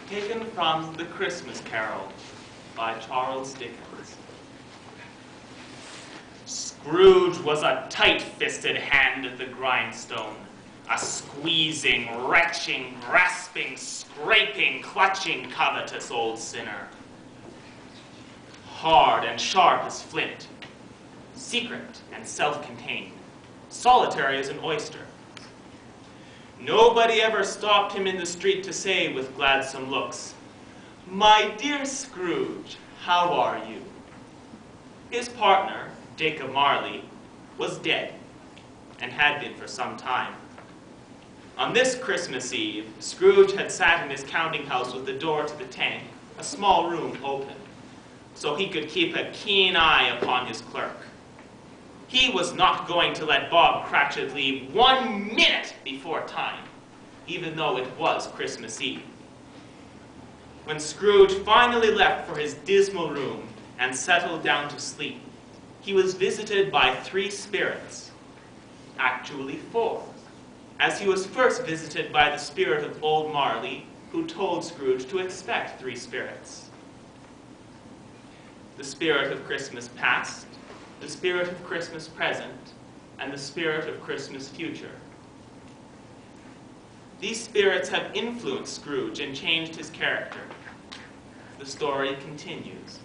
Taken from The Christmas Carol by Charles Dickens. Scrooge was a tight-fisted hand at the grindstone, a squeezing, retching, grasping, scraping, clutching, covetous old sinner. Hard and sharp as flint, secret and self-contained, solitary as an oyster. Nobody ever stopped him in the street to say with gladsome looks, "My dear Scrooge, how are you?" His partner, Jacob Marley, was dead, and had been for some time. On this Christmas Eve, Scrooge had sat in his counting house with the door to the tank, a small room, open, so he could keep a keen eye upon his clerk. He was not going to let Bob Cratchit leave 1 minute before time, even though it was Christmas Eve. When Scrooge finally left for his dismal room and settled down to sleep, he was visited by 3 spirits, actually 4, as he was first visited by the spirit of old Marley, who told Scrooge to expect 3 spirits. The spirit of Christmas past, the spirit of Christmas present, and the spirit of Christmas future. These spirits have influenced Scrooge and changed his character. The story continues.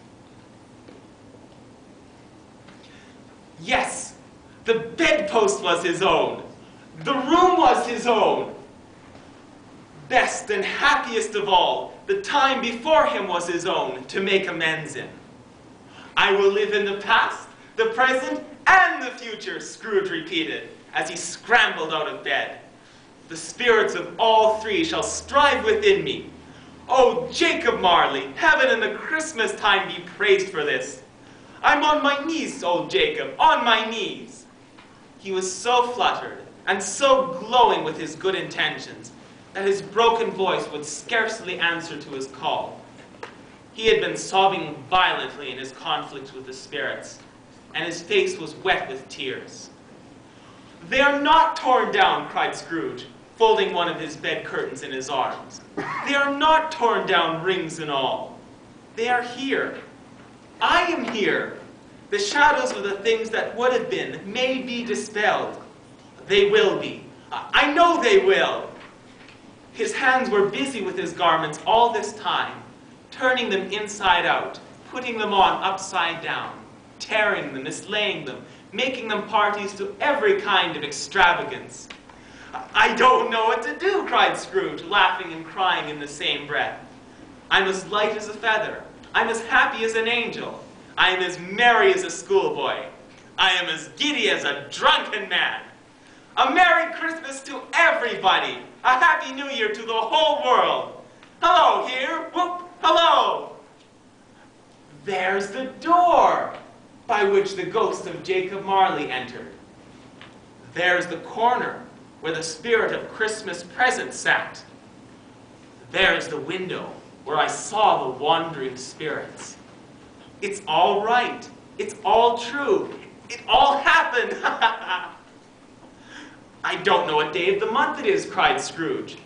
Yes, the bedpost was his own. The room was his own. Best and happiest of all, the time before him was his own to make amends in. I will live in the past, the present, and the future, Scrooge repeated as he scrambled out of bed. The spirits of all 3 shall strive within me. Oh, Jacob Marley, heaven and the Christmas time be praised for this. I'm on my knees, old Jacob, on my knees. He was so fluttered and so glowing with his good intentions that his broken voice would scarcely answer to his call. He had been sobbing violently in his conflict with the spirits, and his face was wet with tears. "They are not torn down," cried Scrooge, folding one of his bed curtains in his arms. "They are not torn down, rings and all. They are here. I am here. The shadows of the things that would have been may be dispelled. They will be. I know they will." His hands were busy with his garments all this time, turning them inside out, putting them on upside down, tearing them, mislaying them, making them parties to every kind of extravagance. "I don't know what to do," cried Scrooge, laughing and crying in the same breath. "I'm as light as a feather. I'm as happy as an angel. I am as merry as a schoolboy. I am as giddy as a drunken man. A Merry Christmas to everybody. A Happy New Year to the whole world. Hello here, whoop, hello." There's the door by which the ghost of Jacob Marley entered. There's the corner where the spirit of Christmas present sat. There's the window where I saw the wandering spirits. It's all right. It's all true. It all happened. "I don't know what day of the month it is," cried Scrooge.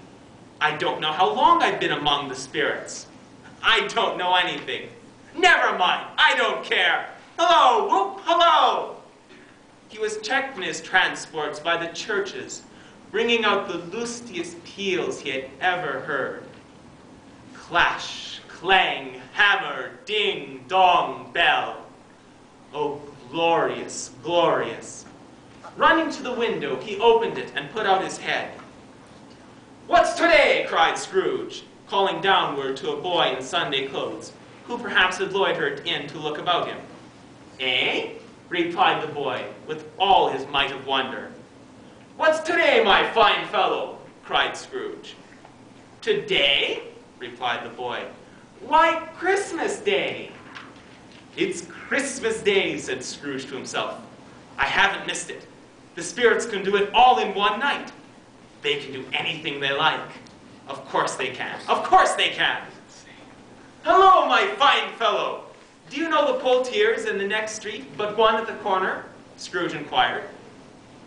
"I don't know how long I've been among the spirits. I don't know anything. Never mind. I don't care. Hello, whoop, hello." He was checked in his transports by the churches, bringing out the lustiest peals he had ever heard. Clash, clang, hammer, ding, dong, bell. Oh, glorious, glorious. Running to the window, he opened it and put out his head. "What's today?" cried Scrooge, calling downward to a boy in Sunday clothes, who perhaps had loitered in to look about him. "Eh?" replied the boy, with all his might of wonder. "What's today, my fine fellow?" cried Scrooge. "Today?" replied the boy. "Why, Christmas Day." "It's Christmas Day," said Scrooge to himself. "I haven't missed it. The spirits can do it all in one night. They can do anything they like. Of course they can. Of course they can. Hello, my fine fellow. Do you know the Poultiers in the next street, but one at the corner?" Scrooge inquired.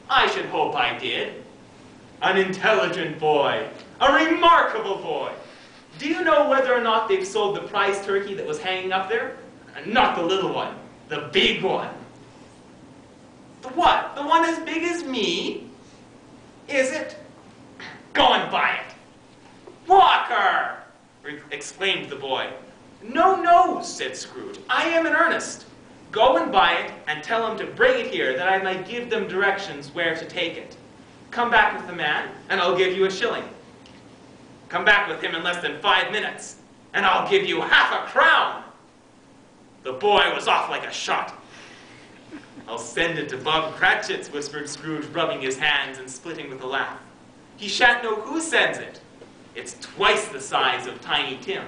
"I should hope I did." "An intelligent boy. A remarkable boy. Do you know know whether or not they've sold the prize turkey that was hanging up there? Not the little one, the big one. The what? The one as big as me? Is it? Go and buy it. Walker! Exclaimed the boy. No, no, said Scrooge. I am in earnest. Go and buy it, and tell them to bring it here, that I might give them directions where to take it. Come back with the man, and I'll give you a shilling. Come back with him in less than 5 minutes, and I'll give you half a crown. The boy was off like a shot. I'll send it to Bob Cratchit's, whispered Scrooge, rubbing his hands and splitting with a laugh. He shan't know who sends it. It's twice the size of Tiny Tim.